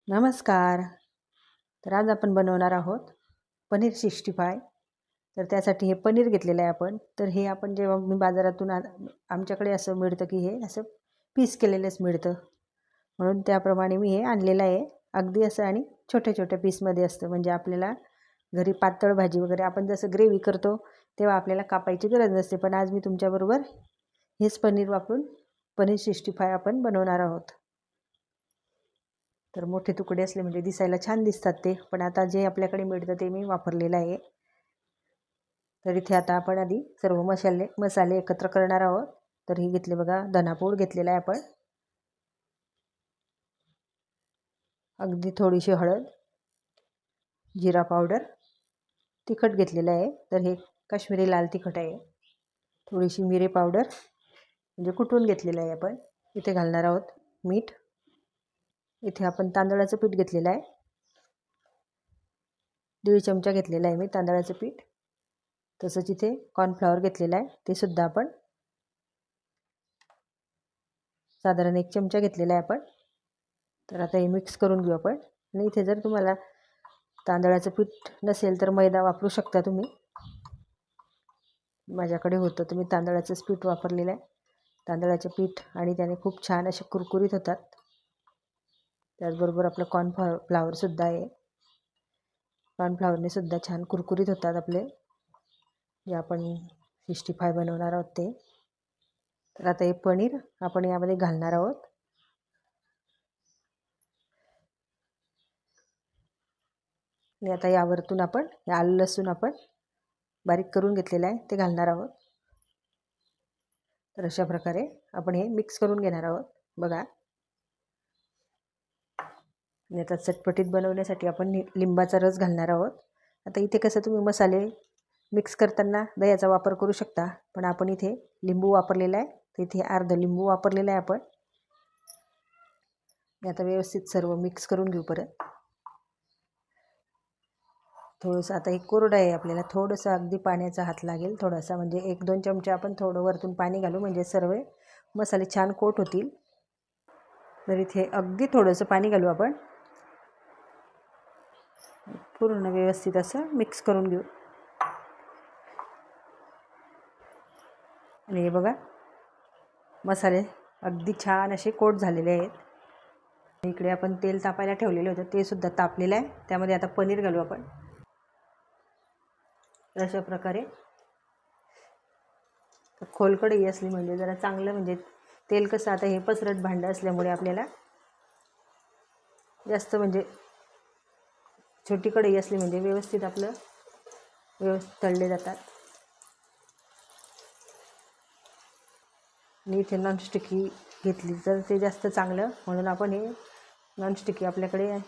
नमस्कार. तर आज आपण बनवणार आहोत पनीर 65. तर त्यासाठी हे पनीर घेतलेलं आहे आपण. तर हे आपण जेव्हा मी बाजारातून आमच्याकडे असं मिळतं की हे असं पीस केलेलंच मिळतं. म्हणून त्याप्रमाणे मी हे आणलेलं आहे. अगदी असं आणि छोट्या-छोट्या पीसमध्ये असतं. म्हणजे आपल्याला घरी पातळ भाजी वगैरे आपण जसं ग्रेव्ही करतो तेव्हा आपल्याला कापायची गरज नसते. पण आज मी तुमच्याबरोबर हेच पनीर वापरून पनीर 65 आपण बनवणार आहोत. तर मोठे तुकडे असले म्हणजे दिसायला छान दिसतात ते. पण आता जे आपल्याकडे मिळतं ते मी वापरलेलं आहे. तर इथे आता आपण आधी सर्व मसाले एकत्र करणार आहोत. तर ही घेतले बघा, धनापूड घेतलेला आहे आपण. अगदी थोडीशी हळद, जिरा पावडर, तिखट घेतलेलं आहे. तर हे काश्मीरी लाल तिखट आहे. थोडीशी मिरे पावडर म्हणजे कुटून घेतलेलं आहे आपण. इथे घालणार आहोत मीठ. इथे आपण तांदळाचं पीठ घेतलेलं आहे. 1.5 चमचा घेतलेला आहे मी तांदळाचं पीठ. तसंच इथे कॉर्नफ्लॉवर घेतलेला आहे. ते सुद्धा आपण साधारण 1 चमचा घेतलेला आहे आपण. तर आता हे मिक्स करून घेऊ आपण. आणि इथे जर तुम्हाला तांदळाचं पीठ नसेल तर मैदा वापरू शकता तुम्ही. माझ्याकडे होतं तर मी तांदळाचंच पीठ वापरलेलं आहे. तांदळाचं पीठ आणि त्याने खूप छान असे कुरकुरीत होतात. त्याचबरोबर आपलं कॉर्नफ्लॉवरसुद्धा आहे. कॉर्नफ्लॉवरने सुद्धा छान कुरकुरीत होतात आपले जे आपण 65 बनवणार आहोत ते. तर आता हे पनीर आपण यामध्ये घालणार आहोत. आणि आता यावरतून आपण आलं लसूण आपण बारीक करून घेतलेलं आहे ते घालणार आहोत. तर अशा प्रकारे आपण हे मिक्स करून घेणार आहोत बघा. आणि आता चटपटीत बनवण्यासाठी आपण लिंबाचा रस घालणार आहोत. आता इथे कसं तुम्ही मसाले मिक्स करताना दह्याचा वापर करू शकता, पण आपण इथे लिंबू वापरलेला आहे. तर इथे अर्ध लिंबू वापरलेला आहे आपण. आता व्यवस्थित सर्व मिक्स करून घेऊ परत. थोडंसं आता एक कोरडं आहे आपल्याला, थोडंसं अगदी पाण्याचा हात लागेल थोडासा, म्हणजे 1-2 चमचे आपण थोडं वरतून पाणी घालू म्हणजे सर्व मसाले छान कोट होतील. तर इथे अगदी थोडंसं पाणी घालू आपण. पूर्ण व्यवस्थित असं मिक्स करून घेऊ. आणि हे बघा मसाले अगदी छान असे कोट झालेले आहेत. इकडे आपण तेल तापायला ठेवलेलं होतं ते सुद्धा तापलेलं आहे. त्यामध्ये आता पनीर घालू आपण. अशा प्रकारे खोल कढई असली म्हणजे जरा चांगलं, म्हणजे तेल कसं आता हे पसरट भांडं असल्यामुळे आपल्याला जास्त, म्हणजे छोटी कढई असली म्हणजे व्यवस्थित तळले जातात. आणि इथे नॉनस्टिकी घेतली तर ते जास्त चांगलं, म्हणून आपण हे नॉनस्टिकी आपल्याकडे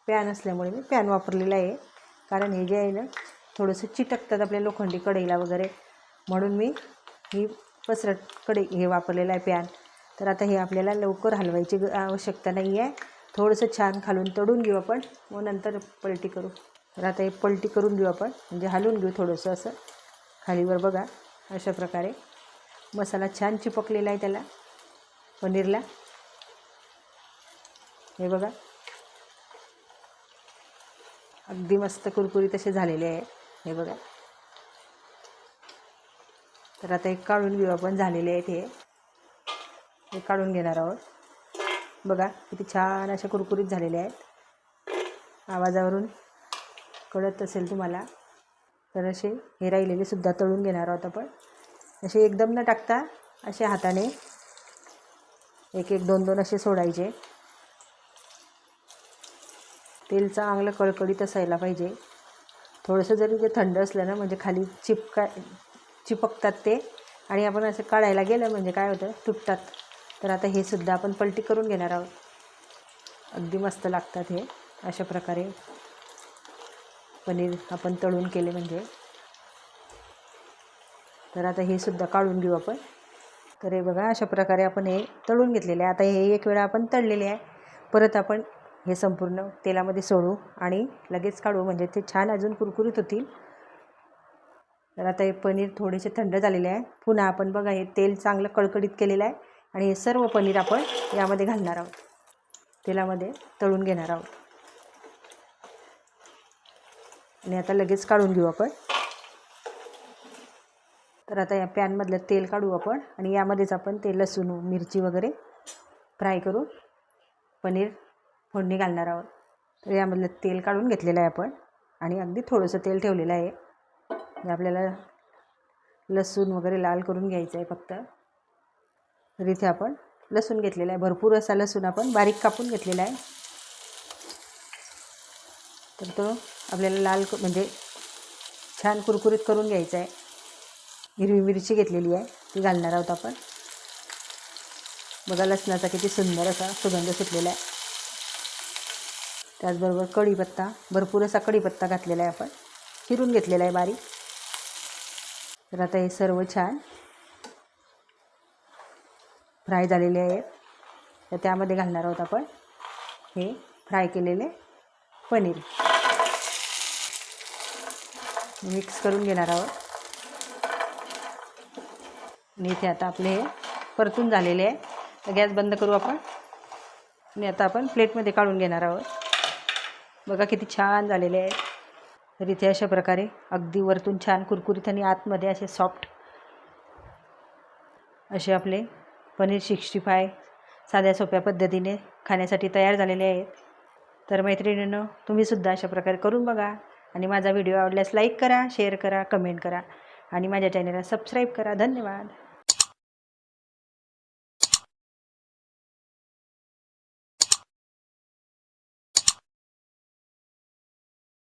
पॅन असल्यामुळे मी पॅन वापरलेला आहे. कारण हे जे आहे ना थोडंसं चिटकतात आपल्या लोखंडी कढईला वगैरे, म्हणून मी ही पसरट कढई हे वापरलेलं आहे पॅन. तर आता हे आपल्याला लवकर हलवायची आवश्यकता नाही आहे. थोडंसं छान खालून तळून घेऊ आपण, मग नंतर पलटी करू. तर आता हे पलटी करून घेऊ आपण, म्हणजे हलवून घेऊ थोडंसं असं खालीवर बघा. अशा प्रकारे मसाला छान चिपकलेला आहे त्याला पनीरला. हे बघा अगदी मस्त कुरकुरीत असे झालेले आहे. हे बघा. तर आता एक काढून घेऊ आपण, झालेले आहेत हे काढून घेणार आहोत. बघा किती छान असे कुरकुरीत झालेले आहेत. आवाजावरून कळत असेल तुम्हाला. तर असे हे राहिलेले सुद्धा तळून घेणार आहोत आपण. असे एकदम न टाकता असे हाताने 1-1, 2-2 असे सोडायचे. तेल चांगलं कळकळीत असायला पाहिजे. थोडंसं जरी ते थंड असलं ना म्हणजे खाली चिपकतात ते, आणि आपण असं काढायला गेलं म्हणजे काय होतं, तुटतात. तर आता हे सुद्धा आपण पलटी करून घेणार आहोत. अगदी मस्त लागतात हे अशा प्रकारे पनीर आपण तळून केले म्हणजे. तर आता हे सुद्धा काढून घेऊ आपण. तर हे बघा अशा प्रकारे आपण हे तळून घेतलेले आहे. आता हे एक वेळा आपण तळलेले आहे. परत आपण हे संपूर्ण तेलामध्ये सोडू आणि लगेच काढू, म्हणजे ते छान अजून कुरकुरीत होतील. तर आता हे पनीर थोडेसे थंड झालेले आहे. पुन्हा आपण बघा हे तेल चांगलं कळकळीत केलेलं आहे आणि हे सर्व पनीर आपण यामध्ये घालणार आहोत. तेलामध्ये तळून घेणार आहोत. आणि आता लगेच काढून घेऊ आपण. तर आता या पॅनमधलं तेल काढू आपण आणि यामध्येच आपण ते लसूण मिरची वगैरे फ्राय करून पनीर फोडणी घालणार आहोत. तर यामधलं तेल काढून घेतलेलं आहे आपण आणि अगदी थोडंसं तेल ठेवलेलं आहे. आपल्याला लसूण वगैरे लाल करून घ्यायचं आहे फक्त. तर इथे आपण लसूण घेतलेला आहे, भरपूर असा लसूण आपण बारीक कापून घेतलेला आहे. तर तो आपल्याला लाल म्हणजे छान कुरकुरीत करून घ्यायचा आहे. हिरवी मिरची घेतलेली आहे, ती घालणार आहोत आपण. बघा लसणाचा किती सुंदर असा सुगंध सुटलेला आहे. त्याचबरोबर कढीपत्ता, भरपूर असा कढीपत्ता घातलेला आहे आपण, चिरून घेतलेला आहे बारीक. तर आता हे सर्व छान फ्राय झालेले आहेत. तर त्यामध्ये घालणार आहोत आपण हे फ्राय केलेले पनीर. मिक्स करून घेणार आहोत. आणि इथे आता आपले हे परतून झालेले आहे. तर गॅस बंद करू आपण आणि आता आपण प्लेटमध्ये काढून घेणार आहोत. बघा किती छान झालेले आहे. तर इथे अशा प्रकारे अगदी वरतून छान कुरकुरीत आणि आतमध्ये असे सॉफ्ट असे आपले पनीर 65 साध्या सोप्या पद्धतीने खाण्यासाठी तयार झालेले आहेत. तर मैत्रिणींनो, तुम्हीसुद्धा अशा प्रकारे करून बघा आणि माझा व्हिडिओ आवडल्यास लाईक करा, शेअर करा, कमेंट करा आणि माझ्या चॅनलला सबस्क्राईब करा. धन्यवाद.